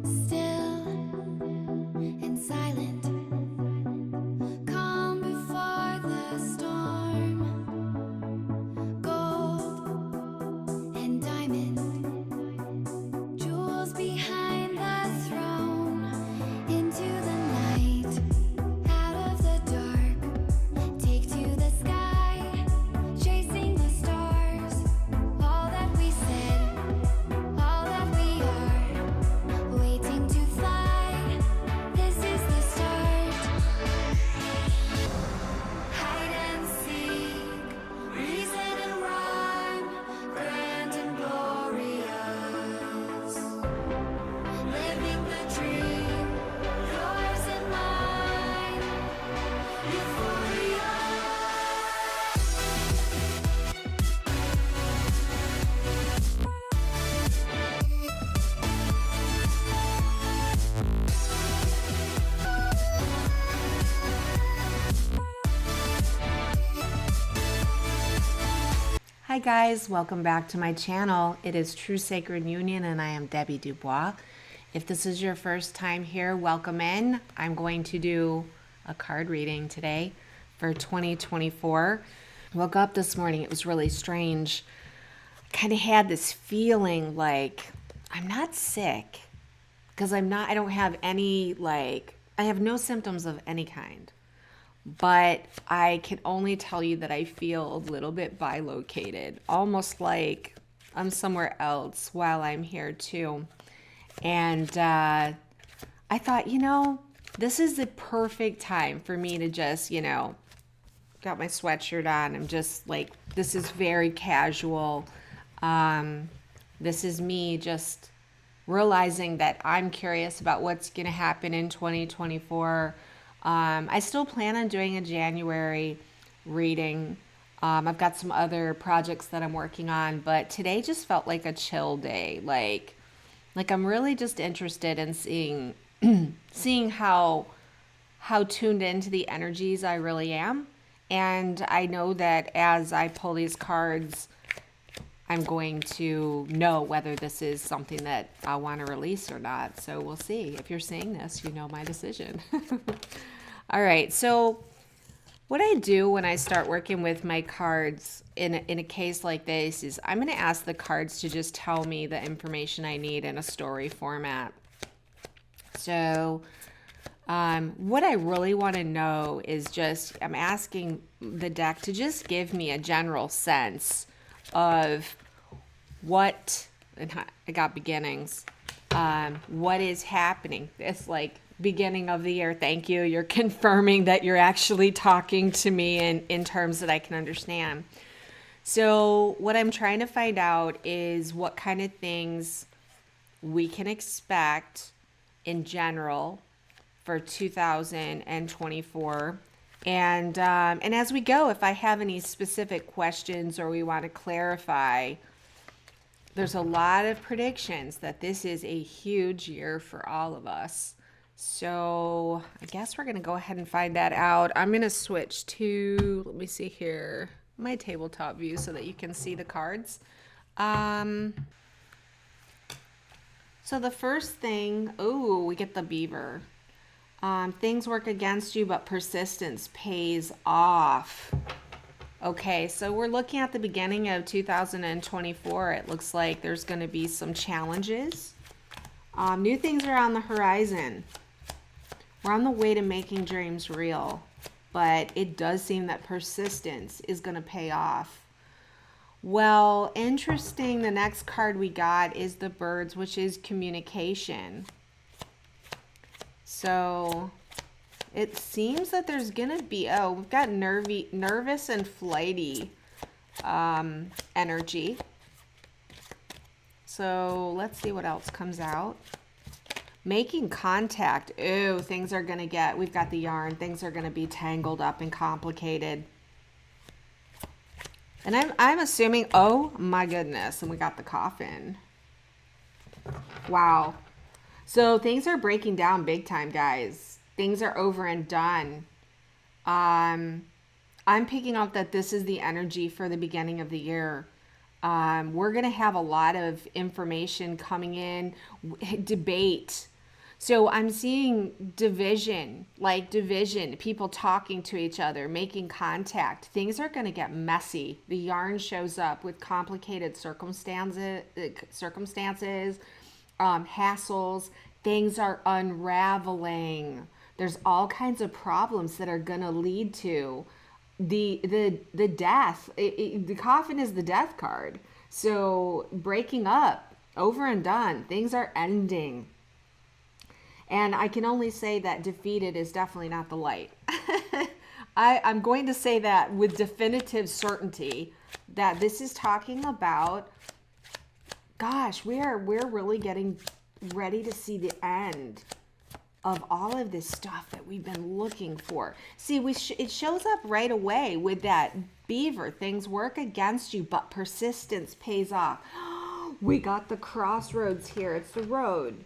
Still and silent, calm before the storm. Gold and diamond, jewels behind the throne. Into the night, out of the dark, take to the sky, chasing the stars. All that we said, all that we are, waiting to fly. This is the start. Hide and seek, reason and rhyme, grand and glorious. Living the dream, yours and mine. Euphoria. Hi guys, welcome back to my channel. It is True Sacred Union and I am Debbie Dubois. If this is your first time here, welcome in. I'm going to do a card reading today for 2024. Woke up this morning, it was really strange. Kind of had this feeling like I'm not sick because I don't have any I have no symptoms of any kind. But I can only tell you that I feel a little bit bilocated, almost like I'm somewhere else while I'm here too. And I thought, this is the perfect time for me to just, got my sweatshirt on. I'm just like, this is very casual. This is me just realizing that I'm curious about what's going to happen in 2024. I still plan on doing a January reading. I've got some other projects that I'm working on, but today just felt like a chill day. Like I'm really just interested in seeing seeing how tuned into the energies I really am. And I know that as I pull these cards, I'm going to know whether this is something that I want to release or not. So we'll see. If you're seeing this, you know my decision. All right. So what I do when I start working with my cards in a case like this is I'm going to ask the cards to just tell me the information I need in a story format. So what I really want to know is just, I'm asking the deck to just give me a general sense of what, and I got beginnings, what is happening. It's like beginning of the year. Thank you. You're confirming that you're actually talking to me in terms that I can understand. So what I'm trying to find out is what kind of things we can expect in general for 2024. And as we go, if I have any specific questions or we want to clarify, there's a lot of predictions that this is a huge year for all of us. So I guess we're going to go ahead and find that out. I'm going to switch to, let me see here, my tabletop view so that you can see the cards. So the first thing, we get the beaver. Things work against you, but persistence pays off. Okay, so we're looking at the beginning of 2024. It looks like there's going to be some challenges. New things are on the horizon. We're on the way to making dreams real, but it does seem that persistence is going to pay off. Well, interesting, the next card we got is the birds, which is communication. So it seems that there's going to be, we've got nervous and flighty energy. So let's see what else comes out. Making contact. Ooh, things are going to get, we've got the yarn. Things are going to be tangled up and complicated. And I'm assuming, oh my goodness, and we got the coffin. Wow. So things are breaking down big time, guys. Things are over and done. I'm picking up that this is the energy for the beginning of the year. We're going to have a lot of information coming in, debate. So I'm seeing division, people talking to each other, making contact. Things are going to get messy. The yarn shows up with complicated circumstances, hassles. Things are unraveling. There's all kinds of problems that are going to lead to the death. The coffin is the death card. So breaking up, over and done. Things are ending. And I can only say that defeated is definitely not the light. I'm going to say that with definitive certainty, that this is talking about, gosh, we're really getting ready to see the end of all of this stuff that we've been looking for. See, it shows up right away with that beaver. Things work against you, but persistence pays off. We got the crossroads here. It's the road.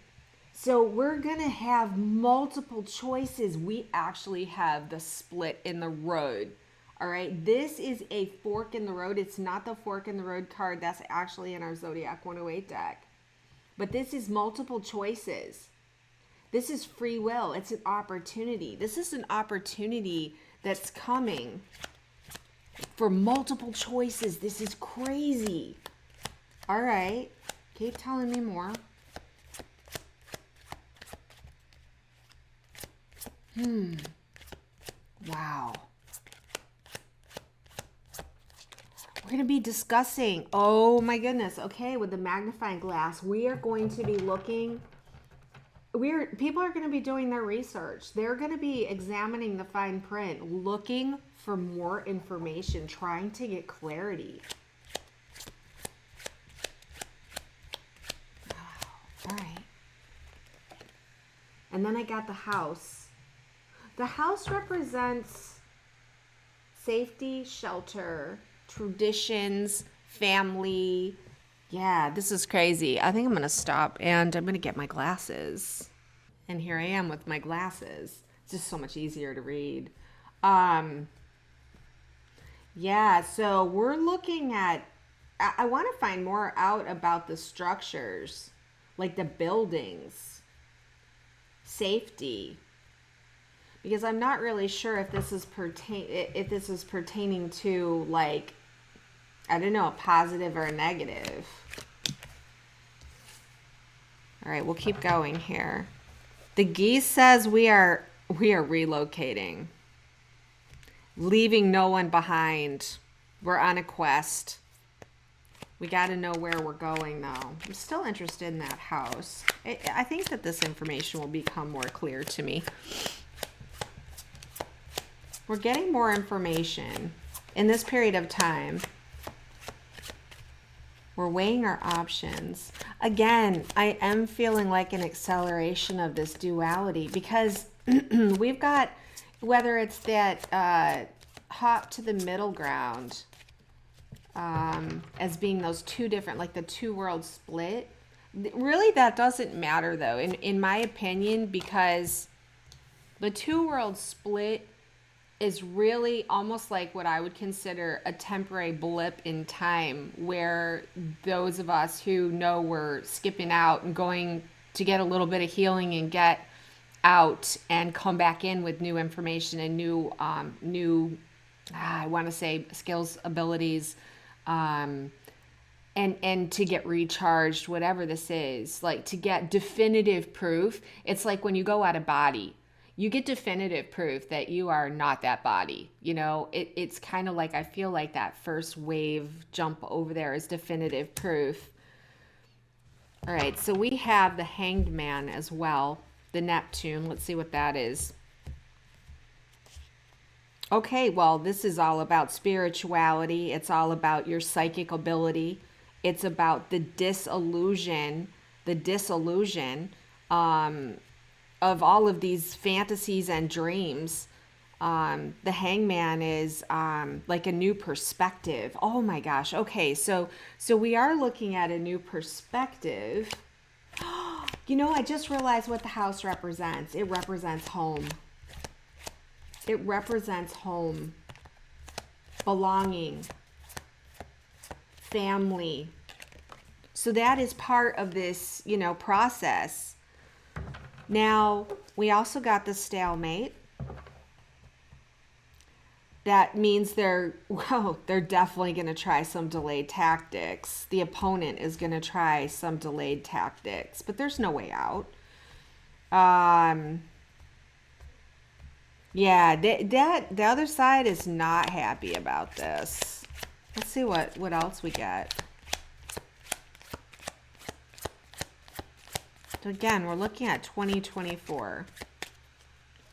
So we're going to have multiple choices. We actually have the split in the road. All right. This is a fork in the road. It's not the fork in the road card that's actually in our Zodiac 108 deck. But this is multiple choices. This is free will. It's an opportunity. This is an opportunity that's coming for multiple choices. This is crazy. All right. Keep telling me more. Wow. We're going to be discussing, oh my goodness, okay, with the magnifying glass, we are going to be looking, people are going to be doing their research. They're going to be examining the fine print, looking for more information, trying to get clarity. Wow. All right. And then I got the house. The house represents safety, shelter, traditions, family. Yeah, this is crazy. I think I'm going to stop and I'm going to get my glasses. And here I am with my glasses. It's just so much easier to read. Yeah, so we're looking at, I want to find more out about the structures, like the buildings, safety. Because I'm not really sure if this is pertaining to, like, I don't know, a positive or a negative. All right, we'll keep going here. The geese says we are relocating, leaving no one behind. We're on a quest. We got to know where we're going, though. I'm still interested in that house. I think that this information will become more clear to me. We're getting more information in this period of time. We're weighing our options. Again, I am feeling like an acceleration of this duality because we've got, whether it's that hop to the middle ground as being those two different, like the two world split. Really, that doesn't matter, though, in my opinion, because the two world split is really almost like what I would consider a temporary blip in time, where those of us who know we're skipping out and going to get a little bit of healing and get out and come back in with new information and new I want to say skills, abilities, and to get recharged, whatever this is, like to get definitive proof. It's like when you go out of body, you get definitive proof that you are not that body. You know, it's kind of like, I feel like that first wave jump over there is definitive proof. All right, so we have the Hanged Man as well, the Neptune. Let's see what that is. Okay, well, this is all about spirituality. It's all about your psychic ability. It's about the disillusion of all of these fantasies and dreams. The Hangman is like a new perspective. Oh my gosh. Okay, so we are looking at a new perspective. You know, I just realized what the house represents. It represents home. It represents home, belonging, family. So that is part of this, you know, process. Now, we also got the stalemate. That means they're definitely going to try some delayed tactics. The opponent is going to try some delayed tactics, but there's no way out. Yeah, the other side is not happy about this. Let's see what else we get. So again, we're looking at 2024.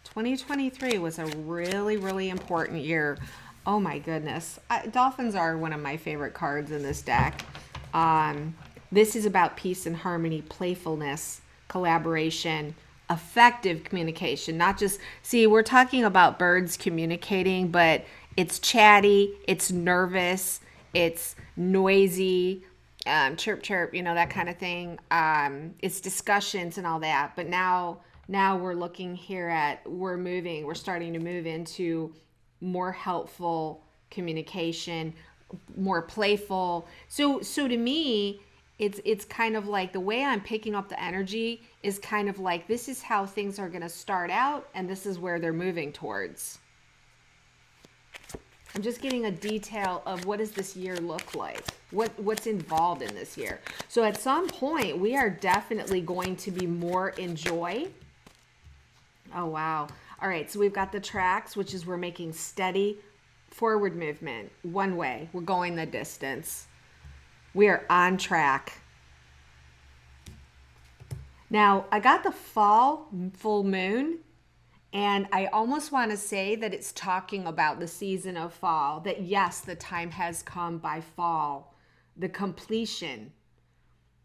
2023 was a really, really important year. Oh my goodness. Dolphins are one of my favorite cards in this deck. This is about peace and harmony, playfulness, collaboration, effective communication. Not just, see, we're talking about birds communicating, but it's chatty, it's nervous, it's noisy, chirp, chirp, you know, that kind of thing. It's discussions and all that. But now we're looking here at, we're starting to move into more helpful communication, more playful. So to me, it's kind of like the way I'm picking up the energy is kind of like, this is how things are going to start out and this is where they're moving towards. I'm just getting a detail of what does this year look like? What's involved in this year? So at some point, we are definitely going to be more in joy. Oh, wow. All right, so we've got the tracks, which is we're making steady forward movement. One way. We're going the distance. We are on track. Now, I got the fall full moon. And I almost want to say that it's talking about the season of fall, that yes, the time has come by fall, the completion,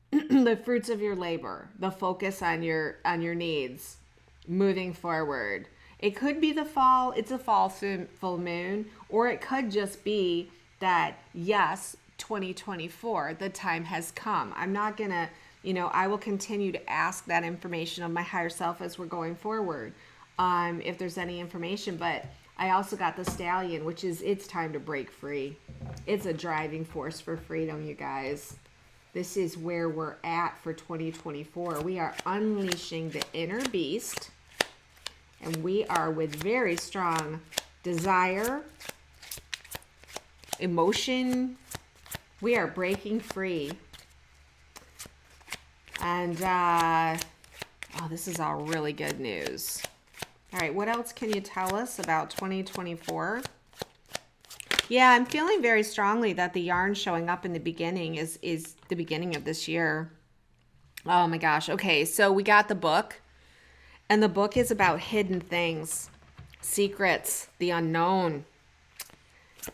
the fruits of your labor, the focus on your needs, moving forward. It could be the fall, it's a fall full moon, or it could just be that yes, 2024, the time has come. I'm not going to, you know, I will continue to ask that information of my higher self as we're going forward. If there's any information, but I also got the stallion, which is it's time to break free. It's a driving force for freedom, you guys. This is where we're at for 2024. We are unleashing the inner beast, and we are with very strong desire, emotion. We are breaking free. And, oh, this is all really good news. All right, what else can you tell us about 2024? Yeah, I'm feeling very strongly that the yarn showing up in the beginning is the beginning of this year. Oh my gosh. Okay, so we got the book, and the book is about hidden things, secrets, the unknown.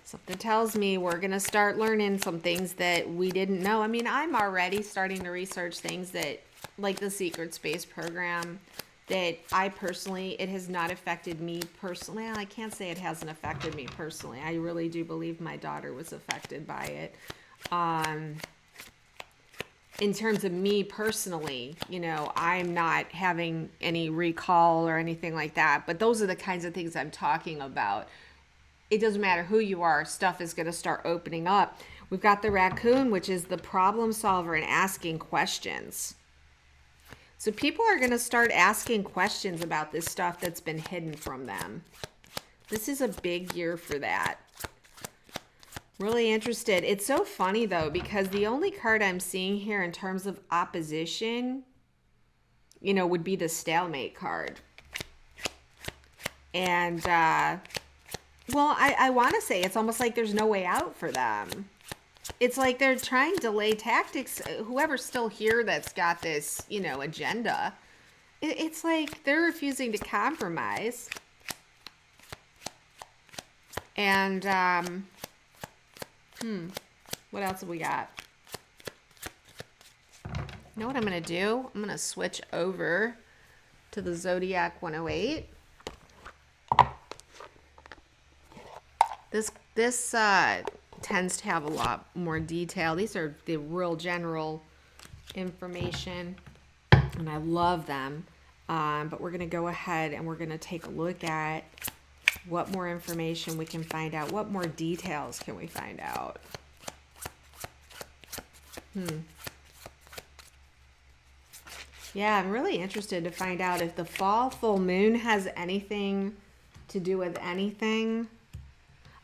Something tells me we're going to start learning some things that we didn't know. I mean, I'm already starting to research things that, like the Secret Space program, that I personally, it has not affected me personally. I can't say it hasn't affected me personally. I really do believe my daughter was affected by it. In terms of me personally, you know, I'm not having any recall or anything like that. But those are the kinds of things I'm talking about. It doesn't matter who you are, stuff is going to start opening up. We've got the raccoon, which is the problem solver and asking questions. So people are going to start asking questions about this stuff that's been hidden from them. This is a big year for that. Really interested. It's so funny, though, because the only card I'm seeing here in terms of opposition, you know, would be the stalemate card. And, well, I want to say it's almost like there's no way out for them. It's like they're trying delay tactics. Whoever's still here that's got this, you know, agenda, it's like they're refusing to compromise. And, what else have we got? You know what I'm going to do? I'm going to switch over to the Zodiac 108. This tends to have a lot more detail. These are the real general information, and I love them. But we're going to go ahead and we're going to take a look at what more information we can find out. What more details can we find out? Yeah, I'm really interested to find out if the fall full moon has anything to do with anything.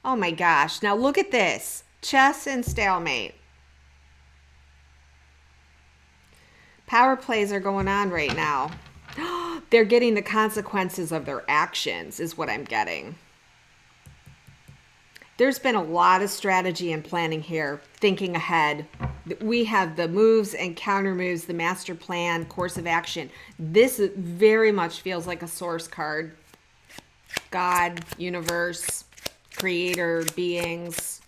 Oh my gosh. Now look at this. Chess and stalemate. Power plays are going on right now. They're getting the consequences of their actions, is what I'm getting. There's been a lot of strategy and planning here, thinking ahead. We have the moves and counter moves, the master plan, course of action. This very much feels like a source card. God, universe, creator, beings,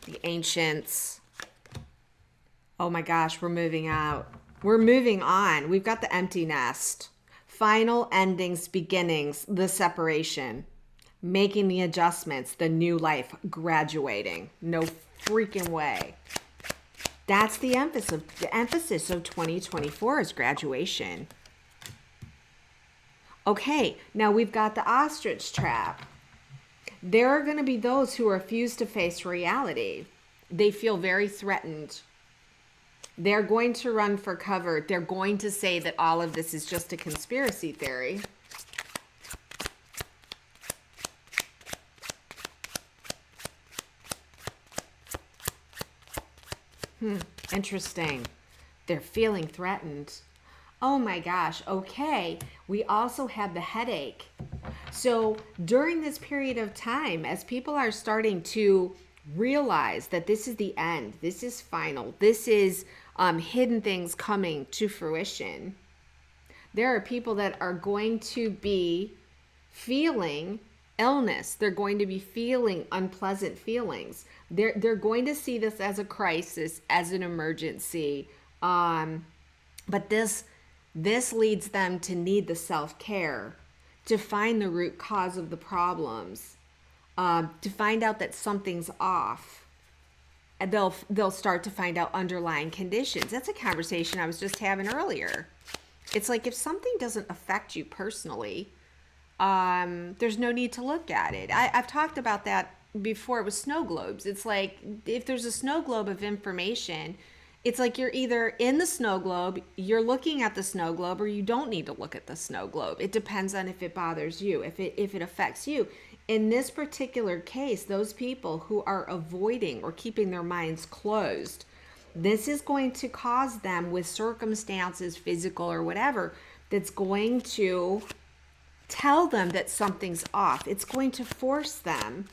the ancients. Oh my gosh, we're moving out. We're moving on. We've got the empty nest. Final endings, beginnings, the separation. Making the adjustments, the new life, graduating. No freaking way. That's the emphasis of 2024 is graduation. Okay, now we've got the ostrich trap. There are going to be those who refuse to face reality. They feel very threatened. They're going to run for cover. They're going to say that all of this is just a conspiracy theory. Interesting. They're feeling threatened. Oh my gosh. Okay. We also have the headache. So during this period of time, as people are starting to realize that this is the end, this is final, this is hidden things coming to fruition, there are people that are going to be feeling illness. They're going to be feeling unpleasant feelings. They're going to see this as a crisis, as an emergency. But this leads them to need the self-care, to find the root cause of the problems, to find out that something's off. And they'll start to find out underlying conditions. That's a conversation I was just having earlier. It's like if something doesn't affect you personally, there's no need to look at it. I've talked about that before with snow globes. It's like if there's a snow globe of information, it's like you're either in the snow globe, you're looking at the snow globe, or you don't need to look at the snow globe. It depends on if it bothers you, if it affects you. In this particular case, those people who are avoiding or keeping their minds closed, this is going to cause them with circumstances, physical or whatever, that's going to tell them that something's off. It's going to force them.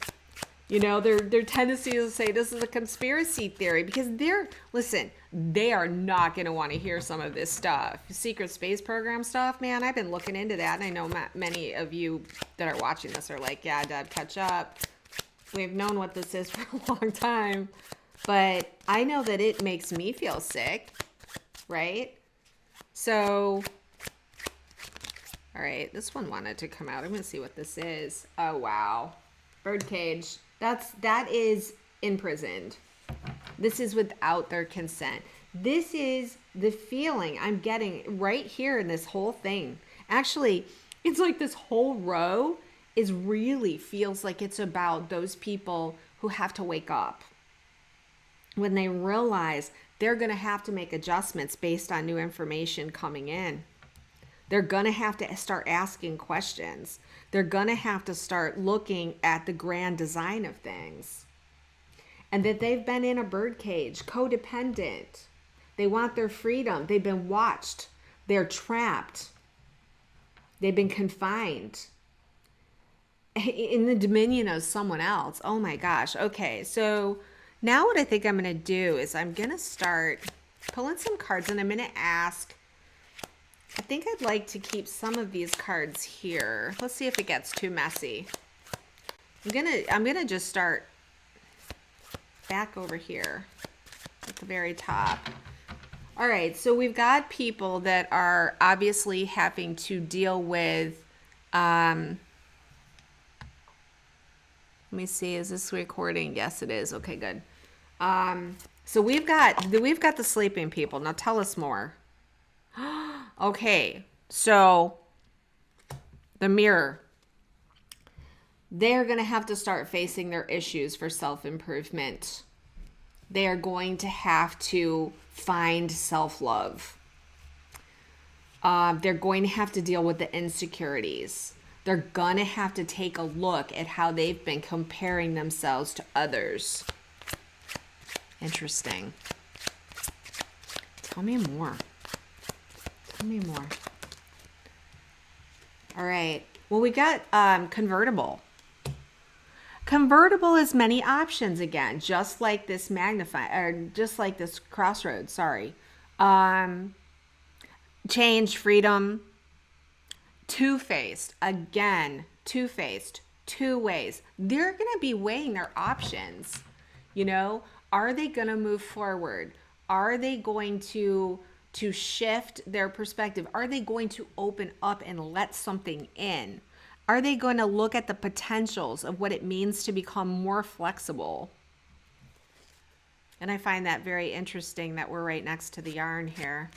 You know, their tendency is to say this is a conspiracy theory because they are not going to want to hear some of this stuff. Secret space program stuff, man, I've been looking into that. And I know many of you that are watching this are like, yeah, Deb, catch up. We've known what this is for a long time. But I know that it makes me feel sick, right? So, all right, this one wanted to come out. I'm going to see what this is. Oh, wow. Birdcage. That is imprisoned. This is without their consent. This is the feeling I'm getting right here in this whole thing. Actually, it's like this whole row really feels like it's about those people who have to wake up. When they realize they're going to have to make adjustments based on new information coming in. They're going to have to start asking questions. They're going to have to start looking at the grand design of things. And that they've been in a birdcage, codependent. They want their freedom. They've been watched. They're trapped. They've been confined in the dominion of someone else. Oh my gosh. Okay, so now what I think I'm going to do is I'm going to start pulling some cards and I'm going to ask, I think I'd like to keep some of these cards here. Let's see if it gets too messy. I'm gonna just start back over here at the very top. All right, so we've got people that are obviously having to deal with, let me see, is this recording? Yes, it is. Okay, good. So we've got the sleeping people. Now tell us more. Okay, so the mirror. They're going to have to start facing their issues for self-improvement. they are going to have to find self-love. They're going to have to deal with the insecurities. They're going to have to take a look at how they've been comparing themselves to others. Interesting. Tell me more. Tell me more. All right. Well, we got convertible. Convertible is many options again, just like this just like this crossroads, sorry. Change, freedom. Two-faced, again, two-faced, two ways. They're going to be weighing their options. You know, are they going to move forward? Are they going to shift their perspective? Are they going to open up and let something in? Are they going to look at the potentials of what it means to become more flexible? And I find that very interesting that we're right next to the yarn here,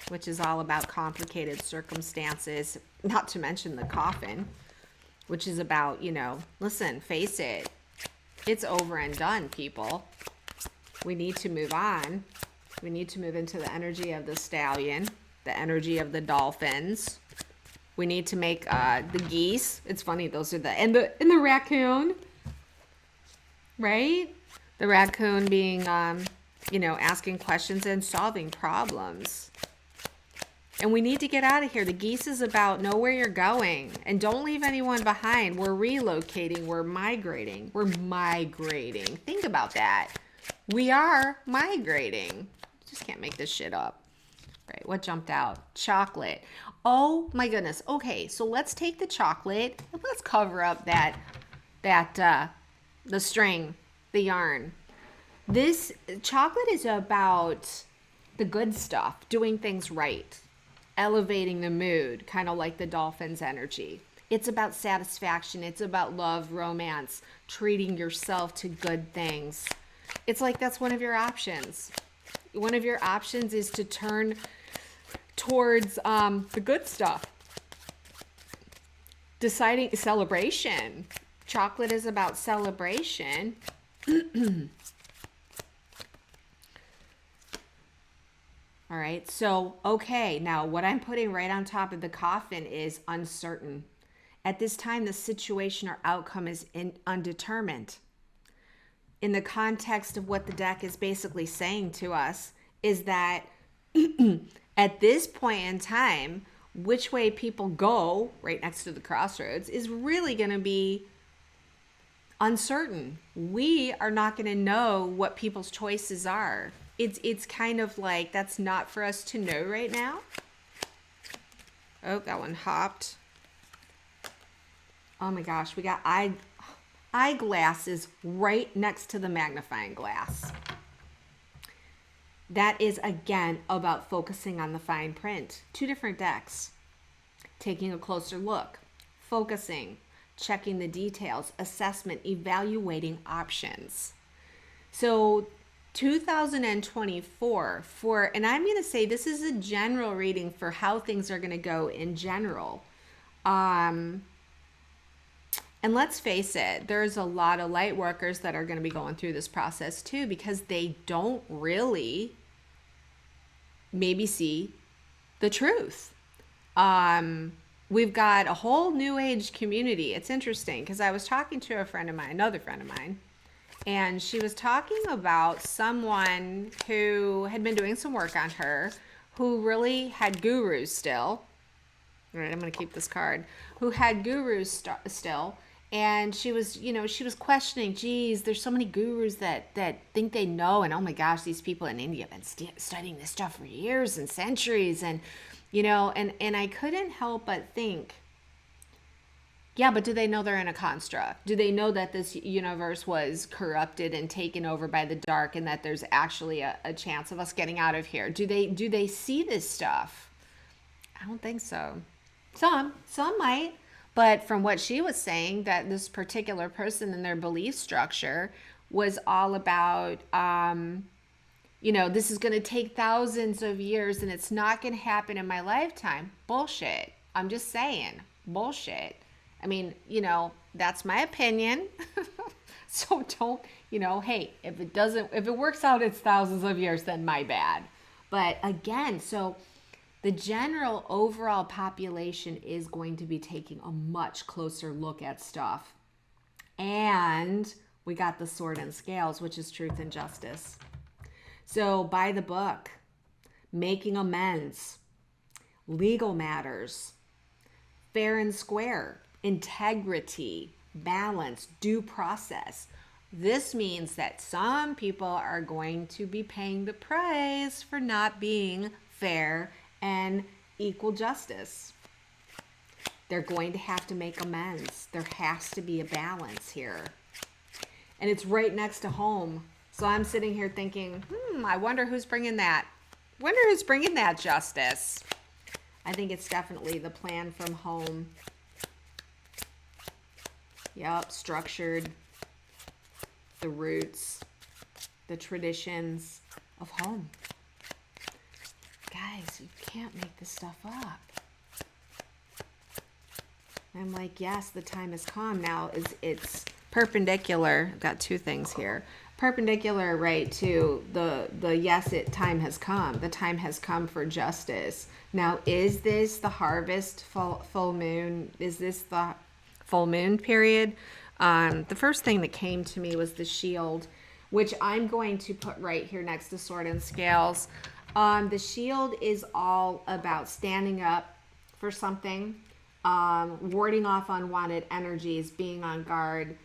which is all about complicated circumstances, not to mention the coffin, which is about, you know, listen, face it, it's over and done, people. We need to move on. We need to move into the energy of the stallion, the energy of the dolphins. We need to make the geese. It's funny, those are and the raccoon, right? The raccoon being, you know, asking questions and solving problems. And we need to get out of here. The geese is about know where you're going and don't leave anyone behind. We're relocating. We're migrating. We're migrating. Think about that. We are migrating. Just can't make this shit up. Right, what jumped out? Chocolate. Oh my goodness. Okay, so let's take the chocolate and let's cover up the string, the yarn. This chocolate is about the good stuff, doing things right, elevating the mood, kind of like the dolphin's energy. It's about satisfaction. It's about love, romance, treating yourself to good things. It's like that's one of your options. One of your options is to turn towards the good stuff. Deciding celebration. Chocolate is about celebration. All right, so, okay, now what I'm putting right on top of the coffin is uncertain. At this time, the situation or outcome is undetermined. In the context of what the deck is basically saying to us is that at this point in time, which way people go, right next to the crossroads, is really going to be uncertain. We are not going to know what people's choices are. It's kind of like that's not for us to know right now. Oh, that one hopped. Oh my gosh, we got eyeglasses right next to the magnifying glass. That is, again, about focusing on the fine print. Two different decks. Taking a closer look, focusing, checking the details, assessment, evaluating options. So 2024 and I'm going to say this is a general reading for how things are going to go in general. And let's face it, there's a lot of light workers that are going to be going through this process too, because they don't really maybe see the truth. We've got a whole new age community. It's interesting because I was talking to another friend of mine, and she was talking about someone who had been doing some work on her, who really had gurus still. All right, I'm going to keep this card. Who had gurus still. And she was, she was questioning, geez, there's so many gurus that think they know. And oh my gosh, these people in India have been studying this stuff for years and centuries. And, and I couldn't help but think, yeah, but do they know they're in a construct? Do they know that this universe was corrupted and taken over by the dark, and that there's actually a chance of us getting out of here? Do they see this stuff? I don't think so. Some might. But from what she was saying, that this particular person and their belief structure was all about, this is going to take thousands of years and it's not going to happen in my lifetime. Bullshit. I'm just saying. Bullshit. I mean, that's my opinion. So don't, hey, if it works out, it's thousands of years, then my bad. But again, so the general overall population is going to be taking a much closer look at stuff. And we got the sword and scales, which is truth and justice. So by the book, making amends, legal matters, fair and square, integrity, balance, due process. This means that some people are going to be paying the price for not being fair and equal justice. They're going to have to make amends. There has to be a balance here. And it's right next to home. So I'm sitting here thinking, I wonder who's bringing that. Wonder who's bringing that justice. I think it's definitely the plan from home. Yep, structured, the roots, the traditions of home. Guys, you can't make this stuff up. And I'm like, yes, the time has come. Now it's perpendicular. I've got two things here. Perpendicular, right, to the yes, time has come. The time has come for justice. Now, is this the harvest full moon? Is this the full moon period? The first thing that came to me was the shield, which I'm going to put right here next to sword and scales. The shield is all about standing up for something, warding off unwanted energies, being on guard,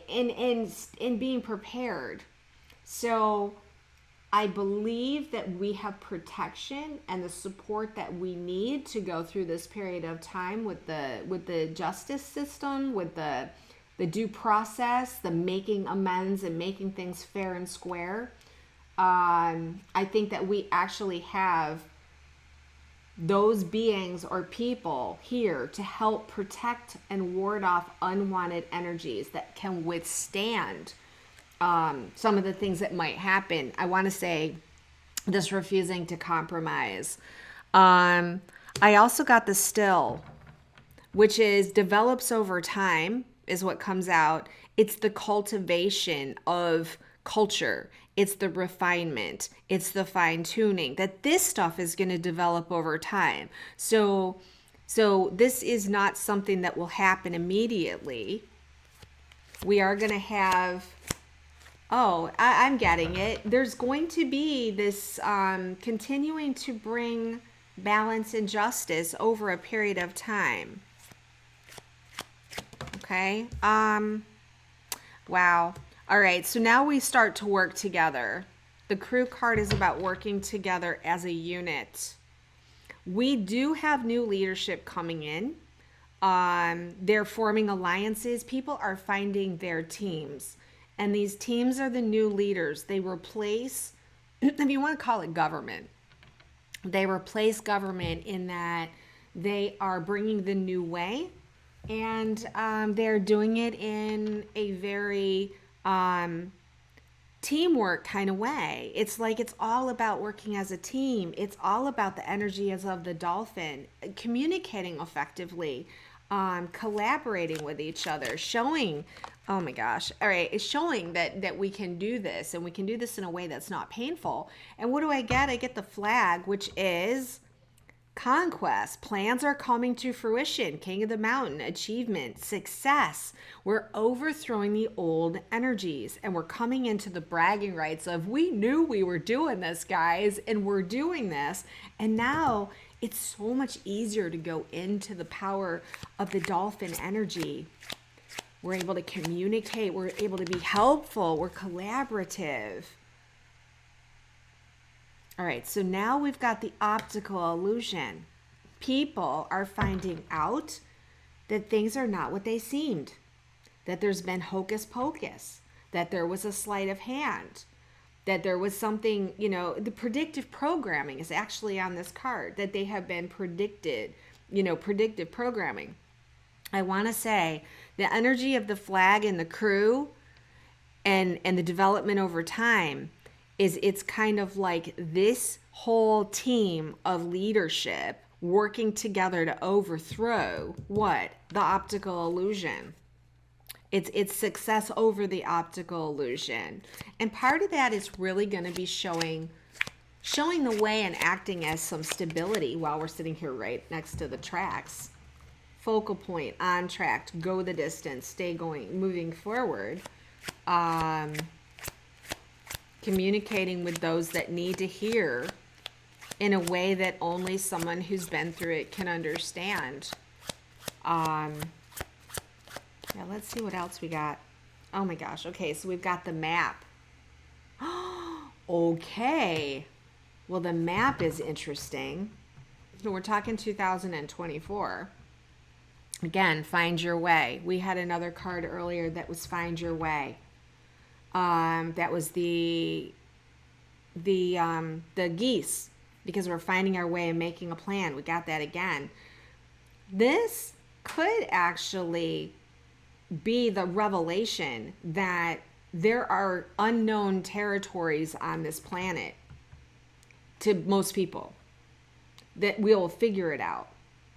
and being prepared. So I believe that we have protection and the support that we need to go through this period of time with the justice system, with the due process, the making amends and making things fair and square. I think that we actually have those beings or people here to help protect and ward off unwanted energies that can withstand some of the things that might happen. I want to say this refusing to compromise. I also got the still, which is develops over time, is what comes out. It's the cultivation of culture. It's the refinement. It's the fine tuning that this stuff is going to develop over time. So this is not something that will happen immediately. We are going to have, I'm getting it. There's going to be this continuing to bring balance and justice over a period of time. Okay. Wow. All right. So now we start to work together. The crew card is about working together as a unit. We do have new leadership coming in. They're forming alliances. People are finding their teams. And these teams are the new leaders. They replace, if you want to call it government, they replace government in that they are bringing the new way. And they're doing it in a very teamwork kind of way. It's like it's all about working as a team. It's all about the energy as of the dolphin, communicating effectively, collaborating with each other, showing, oh my gosh, all right, it's showing that we can do this, and we can do this in a way that's not painful. And what do I get? I get the flag, which is conquest. Plans are coming to fruition. King of the mountain, achievement, success. We're overthrowing the old energies, and we're coming into the bragging rights of, we knew we were doing this, guys, and we're doing this. And now it's so much easier to go into the power of the dolphin energy. We're able to communicate. We're able to be helpful. We're collaborative. All right, so now we've got the optical illusion. People are finding out that things are not what they seemed, that there's been hocus pocus, that there was a sleight of hand, that there was something, the predictive programming is actually on this card, that they have been predicted, predictive programming. I want to say the energy of the flag and the crew and the development over time it's kind of like this whole team of leadership working together to overthrow what? The optical illusion. It's success over the optical illusion. And part of that is really going to be showing the way and acting as some stability while we're sitting here right next to the tracks. Focal point, on track, go the distance, stay going, moving forward. Communicating with those that need to hear in a way that only someone who's been through it can understand. Yeah, let's see what else we got. Oh my gosh. Okay, so we've got the map. Okay. Well, the map is interesting. So we're talking 2024. Again, find your way. We had another card earlier that was find your way. That was the geese, because we're finding our way and making a plan. We got that again. This could actually be the revelation that there are unknown territories on this planet to most people, that we will figure it out,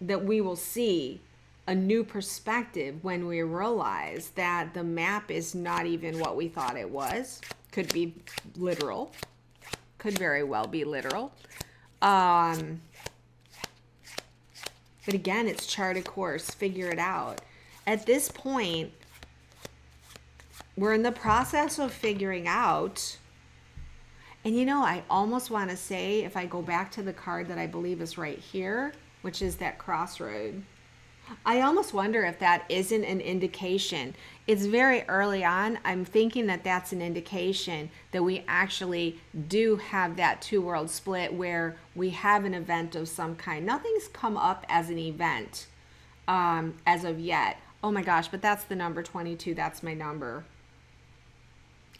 that we will see a new perspective when we realize that the map is not even what we thought it was. Could be literal, could very well be literal. But again, it's chart a course, figure it out. At this point, we're in the process of figuring out. And you know, I almost want to say, if I go back to the card that I believe is right here, which is that crossroad, I almost wonder if that isn't an indication. It's very early on. I'm thinking that that's an indication that we actually do have that two-world split where we have an event of some kind. Nothing's come up as an event as of yet. Oh my gosh, but that's the number 22. That's my number.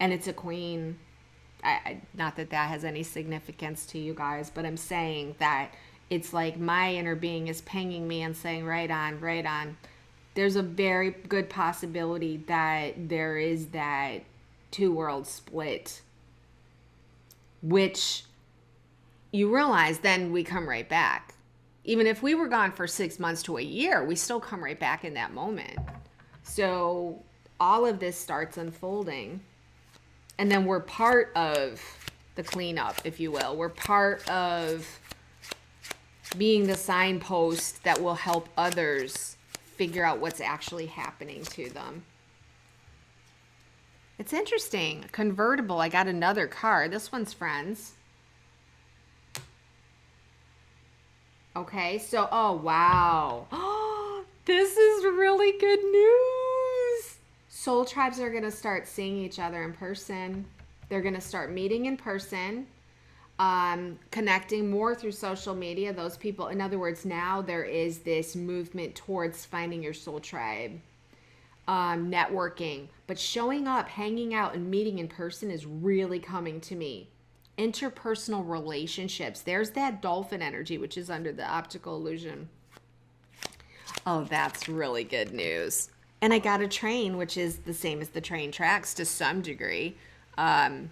And it's a queen. Not that that has any significance to you guys, but I'm saying that it's like my inner being is pinging me and saying, right on, right on. There's a very good possibility that there is that two-world split, which you realize then we come right back. Even if we were gone for 6 months to a year, we still come right back in that moment. So all of this starts unfolding. And then we're part of the cleanup, if you will. We're part of being the signpost that will help others figure out what's actually happening to them. It's interesting. Convertible. I got another card. This one's friends. Okay, so, oh, wow. This is really good news. Soul tribes are going to start seeing each other in person. They're going to start meeting in person, connecting more through social media. Those people, in other words, now there is this movement towards finding your soul tribe, networking. But showing up, hanging out, and meeting in person is really coming to me. Interpersonal relationships. There's that dolphin energy, which is under the optical illusion. Oh, that's really good news. And I got a train, which is the same as the train tracks to some degree. And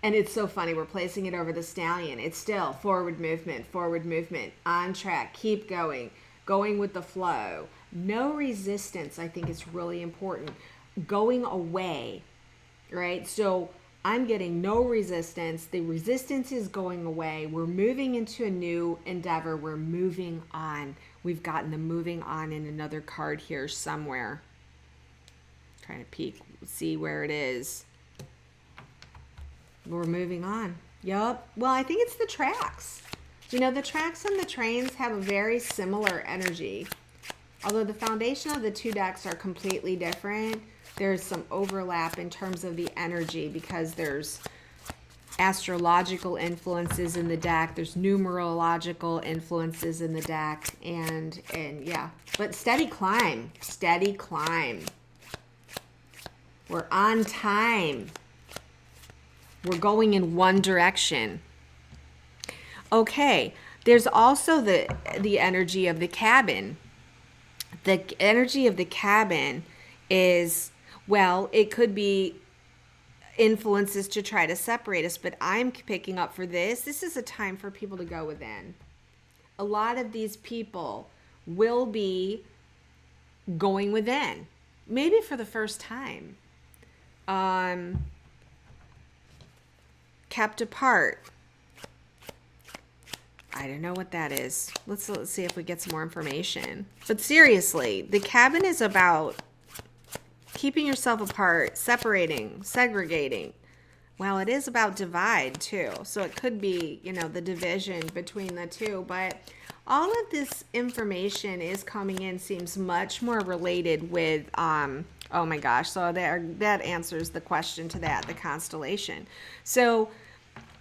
it's so funny. We're placing it over the stallion. It's still forward movement, on track, keep going, going with the flow. No resistance, I think, is really important. Going away, right? So I'm getting no resistance. The resistance is going away. We're moving into a new endeavor. We're moving on. We've gotten the moving on in another card here somewhere. Trying to peek, see where it is. We're moving on. Yup. Well, I think it's the tracks. You know, the tracks and the trains have a very similar energy. Although the foundation of the two decks are completely different, there's some overlap in terms of the energy because there's astrological influences in the deck, there's numerological influences in the deck, and yeah. But steady climb. We're on time. We're going in one direction. Okay, there's also the energy of the cabin. The energy of the cabin is, well, it could be influences to try to separate us, but I'm picking up for this. This is a time for people to go within. A lot of these people will be going within. maybe for the first time, kept apart. I don't know what that is. Let's see if we get some more information. But seriously, the cabin is about keeping yourself apart, separating, segregating. Well, it is about divide too. So it could be, the division between the two. But all of this information is coming in, seems much more related with, oh my gosh. So that answers the question to that, the constellation. So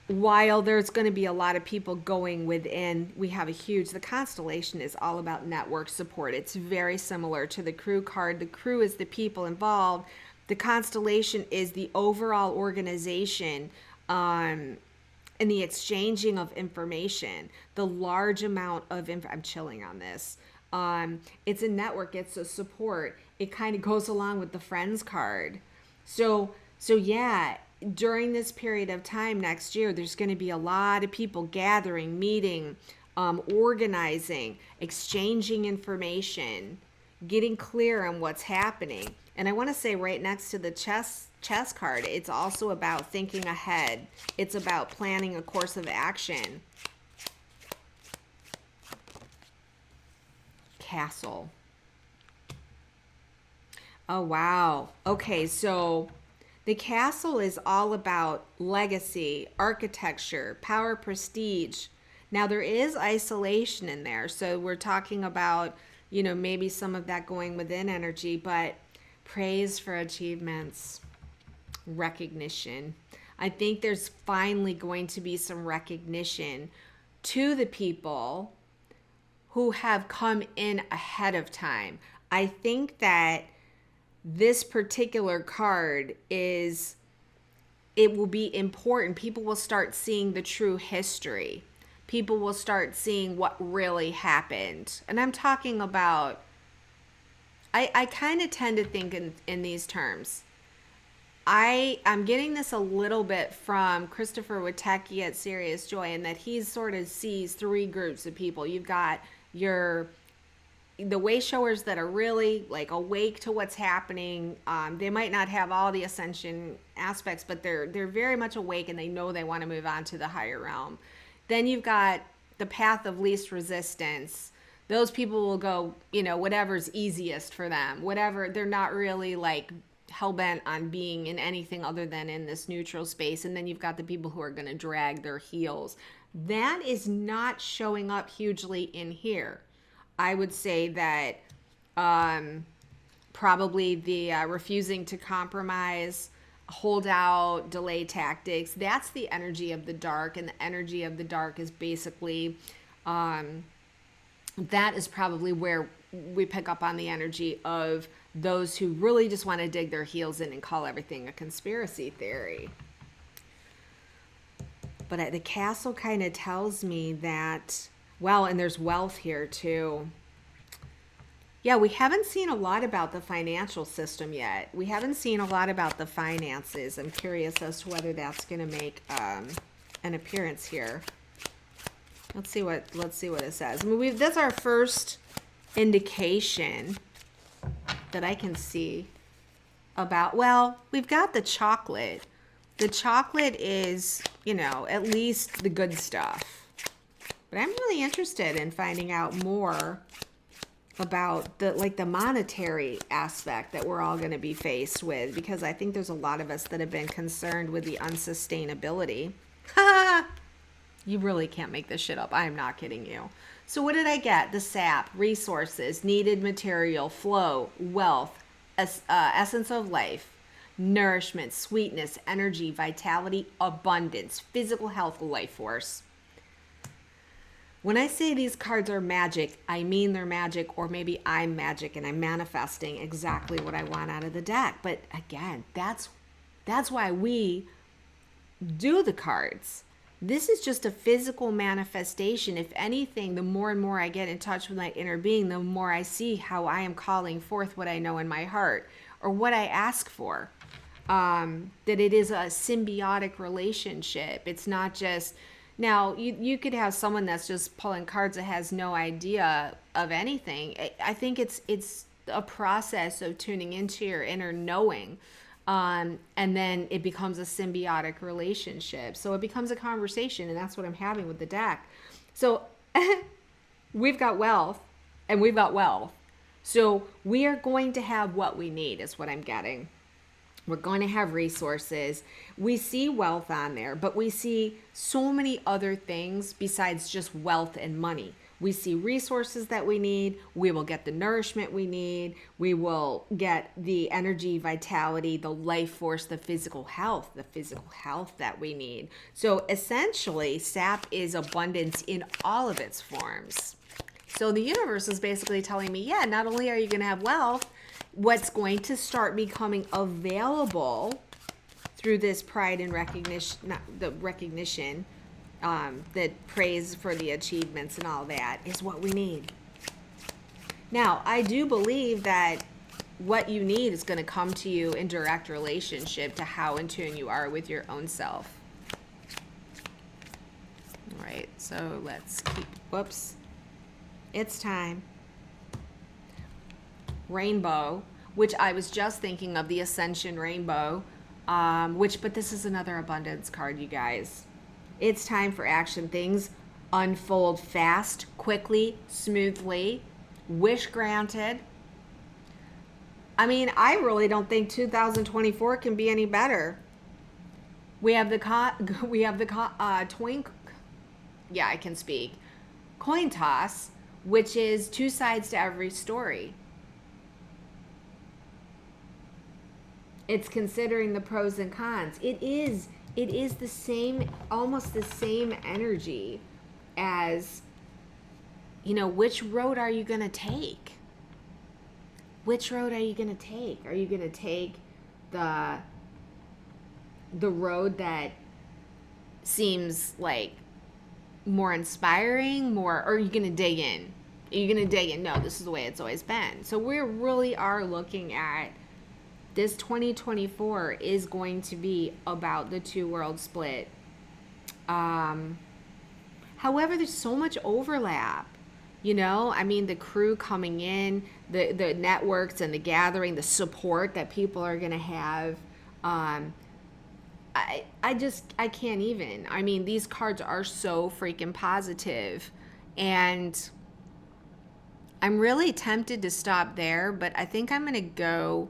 while there's going to be a lot of people going within, the constellation is all about network support. It's very similar to the crew card. The crew is the people involved. The constellation is the overall organization and the exchanging of information, the large amount of I'm chilling on this. It's a network. It's a support. It kind of goes along with the friends card. So yeah, during this period of time next year, there's going to be a lot of people gathering, meeting, organizing, exchanging information, getting clear on what's happening. And I want to say right next to the chess card, it's also about thinking ahead. It's about planning a course of action. Castle. Oh, wow. Okay, so the castle is all about legacy, architecture, power, prestige. Now, there is isolation in there. So we're talking about, maybe some of that going within energy, but praise for achievements, recognition. I think there's finally going to be some recognition to the people who have come in ahead of time. I think that this particular card it will be important. People will start seeing the true history. People will start seeing what really happened. And I'm talking about, I kind of tend to think in these terms. I'm getting this a little bit from Christopher Witecki at Serious Joy, in that he sort of sees three groups of people. You've got the way showers that are really like awake to what's happening. They might not have all the ascension aspects, but they're very much awake and they know they want to move on to the higher realm. Then you've got the path of least resistance. Those people will go, whatever's easiest for them, whatever. They're not really like hell-bent on being in anything other than in this neutral space. And then you've got the people who are going to drag their heels. That is not showing up hugely in here. I would say that probably the refusing to compromise, hold out, delay tactics, that's the energy of the dark. And the energy of the dark is basically, that is probably where we pick up on the energy of those who really just want to dig their heels in and call everything a conspiracy theory. But the castle kind of tells me that, well, and there's wealth here too. Yeah, we haven't seen a lot about the financial system yet. We haven't seen a lot about the finances. I'm curious as to whether that's going to make an appearance here. Let's see what it says. I mean, that's our first indication that I can see about, well, we've got the chocolate. The chocolate is, at least the good stuff. But I'm really interested in finding out more about the monetary aspect that we're all going to be faced with, because I think there's a lot of us that have been concerned with the unsustainability. You really can't make this shit up. I am not kidding you. So what did I get? The sap, resources, needed material, flow, wealth, essence of life, nourishment, sweetness, energy, vitality, abundance, physical health, life force. When I say these cards are magic, I mean they're magic, or maybe I'm magic and I'm manifesting exactly what I want out of the deck. But again, that's why we do the cards. This is just a physical manifestation. If anything, the more and more I get in touch with my inner being, the more I see how I am calling forth what I know in my heart, or what I ask for. That it is a symbiotic relationship. It's not just... Now, you could have someone that's just pulling cards that has no idea of anything. I think it's a process of tuning into your inner knowing. And then it becomes a symbiotic relationship. So it becomes a conversation, and that's what I'm having with the deck. So we've got wealth and we've got wealth. So we are going to have what we need is what I'm getting. We're going to have resources. We see wealth on there, but we see so many other things besides just wealth and money. We see resources that we need. We will get the nourishment we need. We will get the energy, vitality, the life force, the physical health that we need. So essentially, SAP is abundance in all of its forms. So the universe is basically telling me, yeah, not only are you going to have wealth, what's going to start becoming available through this pride and recognition, not the recognition, the praise for the achievements and all that is what we need. Now, I do believe that what you need is going to come to you in direct relationship to how in tune you are with your own self. All right, so let's keep, whoops. It's time. Rainbow, which I was just thinking of, the Ascension Rainbow, but this is another abundance card, you guys. It's time for action. Things unfold fast, quickly, smoothly. Wish granted. I mean, I really don't think 2024 can be any better. We have the coin toss, which is two sides to every story. It's considering the pros and cons. It is the same, almost the same energy as, which road are you going to take? Which road are you going to take? Are you going to take the road that seems like more inspiring, or are you going to dig in? Are you going to dig in? No, this is the way it's always been. So we really are looking at this 2024 is going to be about the two world split. However, there's so much overlap. The crew coming in, the networks and the gathering, the support that people are going to have. I can't even. These cards are so freaking positive, and I'm really tempted to stop there, but I think I'm going to go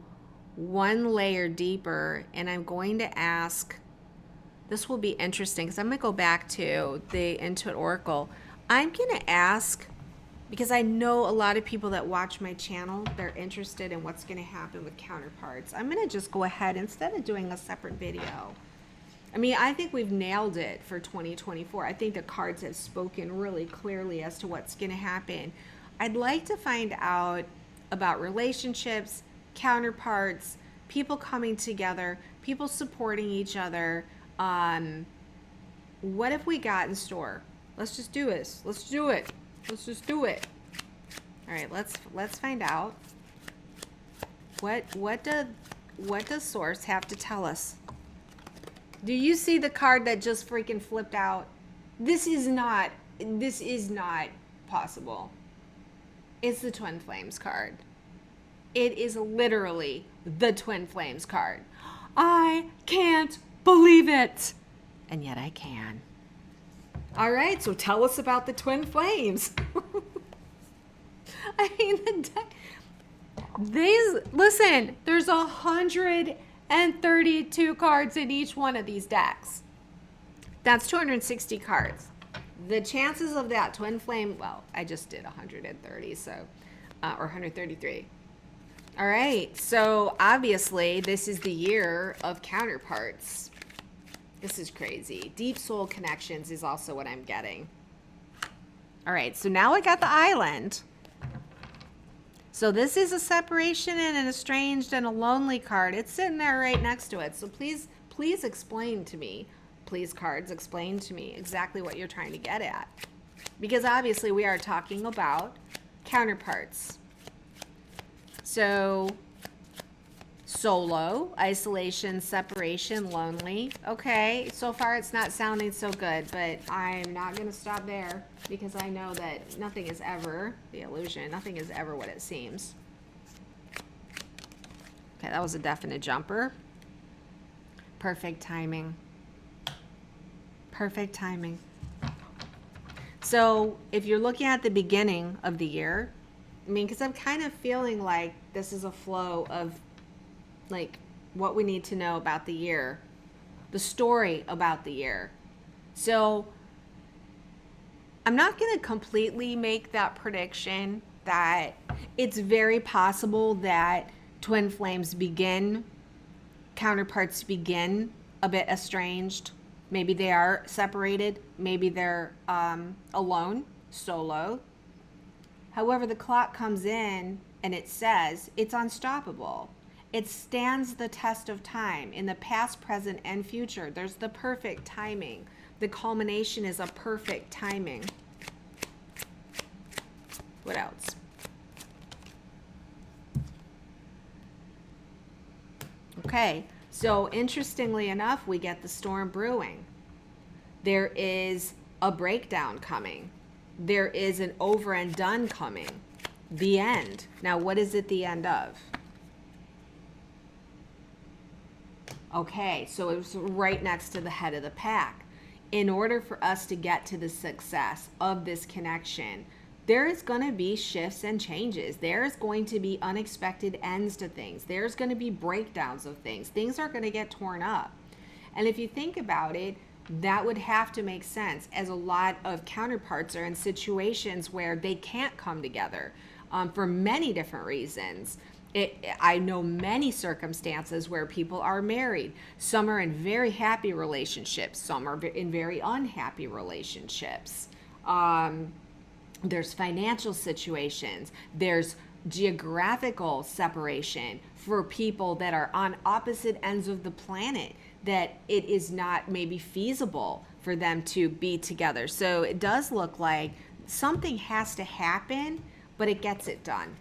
one layer deeper, and I'm going to ask, this will be interesting because I'm going to go back to the Intuit Oracle. I'm going to ask, because I know a lot of people that watch my channel, they're interested in what's going to happen with counterparts. I'm going to just go ahead, instead of doing a separate video. I think we've nailed it for 2024. I think the cards have spoken really clearly as to what's going to happen. I'd like to find out about relationships, counterparts, people coming together, people supporting each other. What have we got in store? Let's just do this. Let's do it. Let's just do it. All right, let's find out. What does Source have to tell us? Do you see the card that just freaking flipped out? This is not possible. It's the Twin Flames card. It is literally the Twin Flames card. I can't believe it. And yet I can. All right, so tell us about the Twin Flames. Listen, there's 132 cards in each one of these decks. That's 260 cards. The chances of that Twin Flame, well, I just did 130, so, or 133. All right, so obviously this is the year of counterparts. This is crazy. Deep soul connections is also what I'm getting. All right, so now I got the island. So this is a separation and an estranged and a lonely card. It's sitting there right next to it. So please explain to me, please cards, explain to me exactly what you're trying to get at. Because obviously we are talking about counterparts. So solo, isolation, separation, lonely. Okay, so far it's not sounding so good, but I'm not going to stop there because I know that nothing is ever the illusion. Nothing is ever what it seems. Okay, that was a definite jumper. Perfect timing. Perfect timing. So if you're looking at the beginning of the year, I mean, because I'm kind of feeling like this is a flow of like what we need to know about the year, the story about the year. So I'm not going to completely make that prediction that it's very possible that twin flames begin, counterparts begin a bit estranged. Maybe they are separated. Maybe they're alone, solo. However, the clock comes in and it says it's unstoppable. It stands the test of time in the past, present, and future. There's the perfect timing. The culmination is a perfect timing. What else? Okay, so interestingly enough, we get the storm brewing. There is a breakdown coming. There is an over and done coming. The end. Now, what is it the end of? Okay, so it was right next to the head of the pack. In order for us to get to the success of this connection, there is going to be shifts and changes. There's going to be unexpected ends to things. There's going to be breakdowns of things. Things are going to get torn up. And if you think about it, that would have to make sense, as a lot of counterparts are in situations where they can't come together for many different reasons. I know many circumstances where people are married. Some are in very happy relationships. Some are in very unhappy relationships. There's financial situations. There's geographical separation for people that are on opposite ends of the planet, that it is not maybe feasible for them to be together. So it does look like something has to happen, but it gets it done.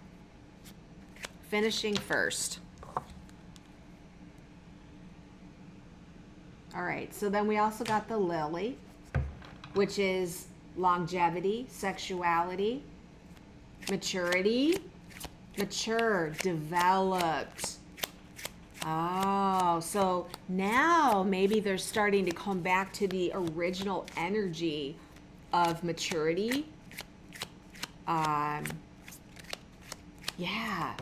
Finishing first. All right, so then we also got the lily, which is longevity, sexuality, maturity, mature, developed. Oh, so now maybe they're starting to come back to the original energy of maturity. Yeah.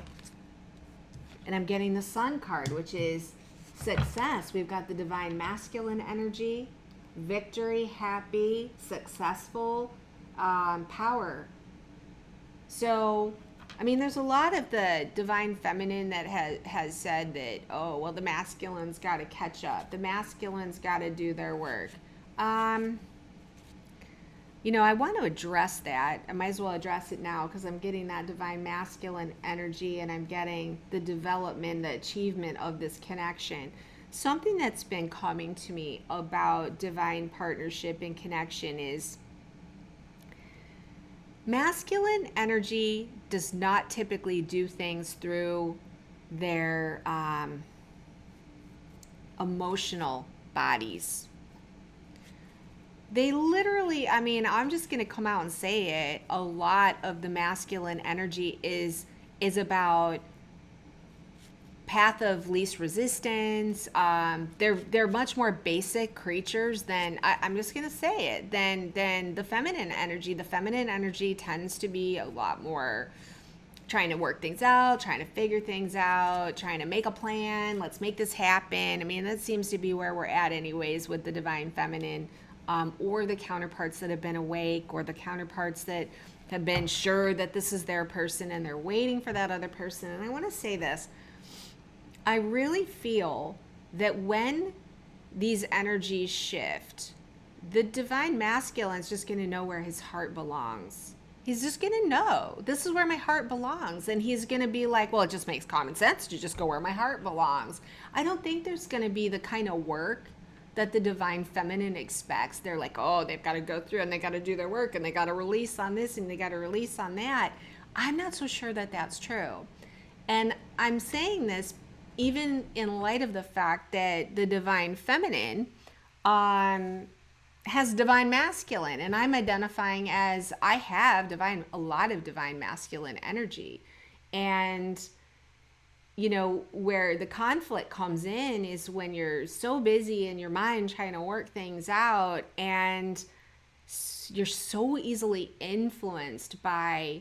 And I'm getting the sun card, which is success. We've got the divine masculine energy, victory, happy, successful, power. So, I mean, there's a lot of the divine feminine that has said that, oh, well, the masculine's got to catch up. The masculine's got to do their work. You know, I want to address that. I might as well address it now because I'm getting that divine masculine energy and I'm getting the development, the achievement of this connection. Something that's been coming to me about divine partnership and connection is masculine energy does not typically do things through their emotional bodies. They literally, I mean, I'm just going to come out and say it. A lot of the masculine energy is about path of least resistance. They're much more basic creatures than, I'm just going to say it, than the feminine energy. The feminine energy tends to be a lot more trying to work things out, trying to figure things out, trying to make a plan. Let's make this happen. I mean, that seems to be where we're at anyways with the divine feminine. Or the counterparts that have been awake, or the counterparts that have been sure that this is their person and they're waiting for that other person. And I want to say this. I really feel that when these energies shift, the divine masculine is just going to know where his heart belongs. He's just going to know, this is where my heart belongs. And he's going to be like, well, it just makes common sense to just go where my heart belongs. I don't think there's going to be the kind of work that the divine feminine expects. They're like, oh, they've got to go through and they got to do their work and they got to release on this and they got to release on that. I'm not so sure that that's true. And I'm saying this even in light of the fact that the divine feminine has divine masculine, and I'm identifying as I have a lot of divine masculine energy. And you know, where the conflict comes in is when you're so busy in your mind trying to work things out, and you're so easily influenced by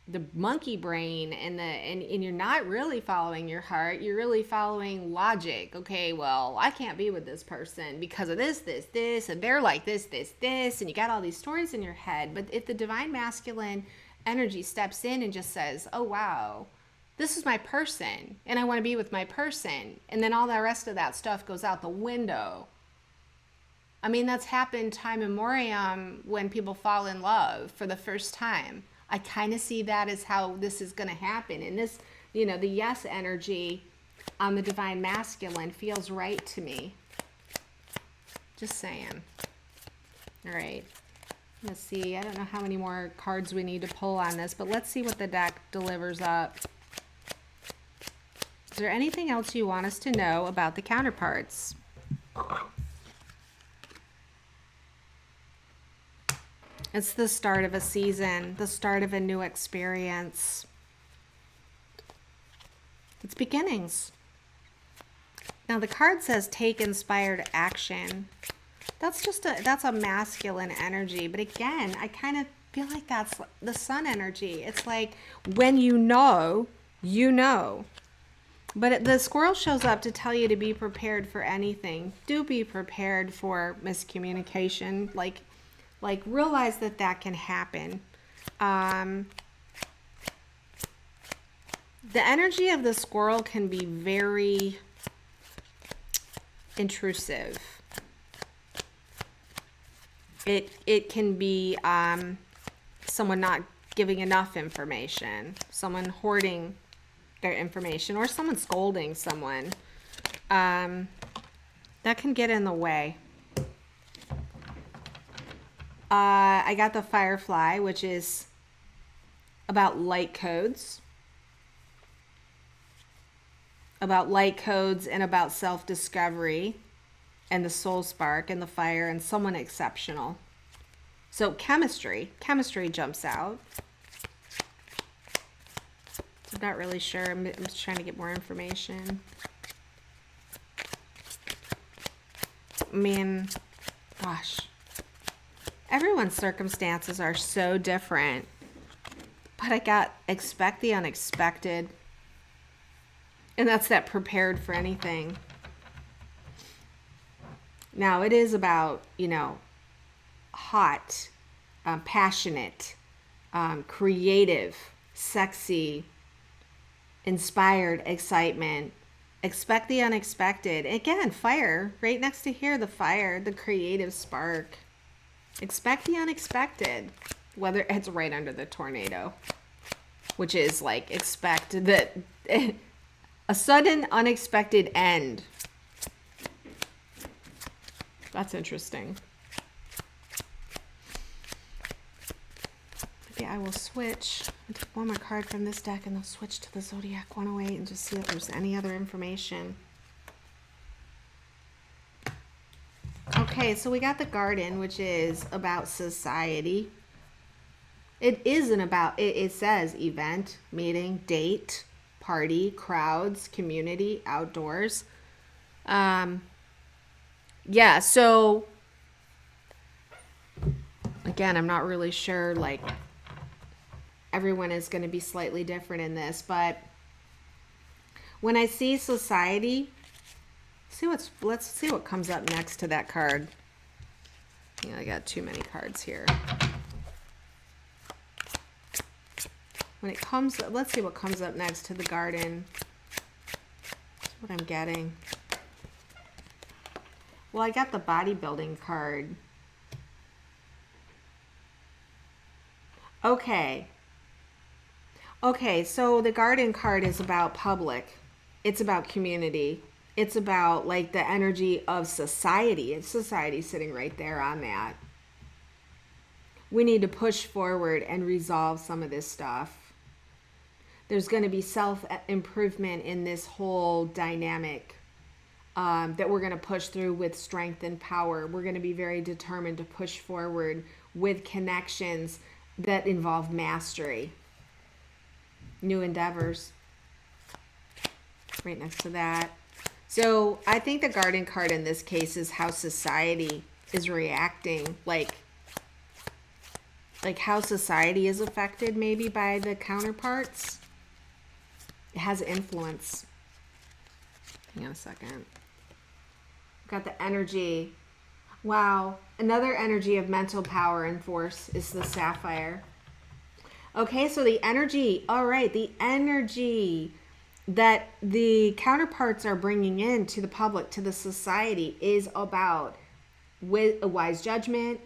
the monkey brain and you're not really following your heart. You're really following logic. Okay, well, I can't be with this person because of this, and they're like this, and you got all these stories in your head. But if the divine masculine energy steps in and just says, oh wow, this is my person and I want to be with my person, and then all the rest of that stuff goes out the window. I mean, that's happened time immemorial when people fall in love for the first time. I kind of see that as how this is going to happen. And this, you know, the yes energy on the divine masculine feels right to me. Just saying. All right. Let's see. I don't know how many more cards we need to pull on this, but let's see what the deck delivers up. Is there anything else you want us to know about the counterparts? It's the start of a season, the start of a new experience. It's beginnings. Now the card says take inspired action. That's a masculine energy. But again, I kind of feel like that's the sun energy. It's like when you know, you know. But the squirrel shows up to tell you to be prepared for anything. Do be prepared for miscommunication. Like realize that can happen. The energy of the squirrel can be very intrusive. It can be someone not giving enough information, someone hoarding their information, or someone scolding someone. That can get in the way. I got the Firefly, which is about light codes. About light codes and about self-discovery and the soul spark and the fire and someone exceptional. So chemistry jumps out. I'm not really sure. I'm just trying to get more information. I mean, gosh. Everyone's circumstances are so different. But I got expect the unexpected. And that's that prepared for anything. Now, it is about, you know, hot, passionate, creative, sexy, inspired excitement. Expect the unexpected. Again, fire. Right next to here, the fire, the creative spark. Expect the unexpected. Whether it's right under the tornado. Which is like, expect that a sudden unexpected end. That's interesting. Maybe I will switch. I'll take one more card from this deck and I'll switch to the Zodiac 108 and just see if there's any other information. Okay, so we got the Garden, which is about society. It isn't about, it says event, meeting, date, party, crowds, community, outdoors. Yeah, so again, I'm not really sure, like, everyone is going to be slightly different in this, but when I see society, let's see what comes up next to that card. Yeah, I got too many cards here. When it comes, let's see what comes up next to the Garden. That's what I'm getting. Well, I got the bodybuilding card. Okay. Okay, so the Garden card is about public. It's about community. It's about, like, the energy of society. It's society sitting right there on that. We need to push forward and resolve some of this stuff. There's going to be self-improvement in this whole dynamic that we're going to push through with strength and power. We're going to be very determined to push forward with connections that involve mastery. New endeavors. right next to that. So I think the garden card in this case is how society is reacting, like how society is affected maybe by the counterparts. It has influence. Hang on a second. Got the energy. Wow. Another energy of mental power and force is the sapphire. Okay, so the energy, all right, the energy that the counterparts are bringing in to the public, to the society, is about with a wise judgment,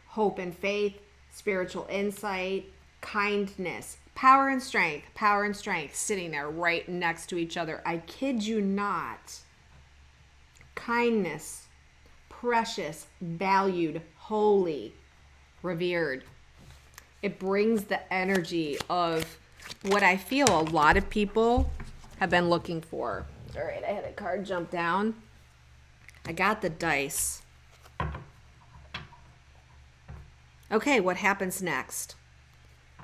hope and faith, spiritual insight, kindness, power and strength sitting there right next to each other. I kid you not. Kindness, precious, valued, holy, revered. It brings the energy of what I feel a lot of people have been looking for. All right, I had a card jump down. I got the dice. Okay, what happens next?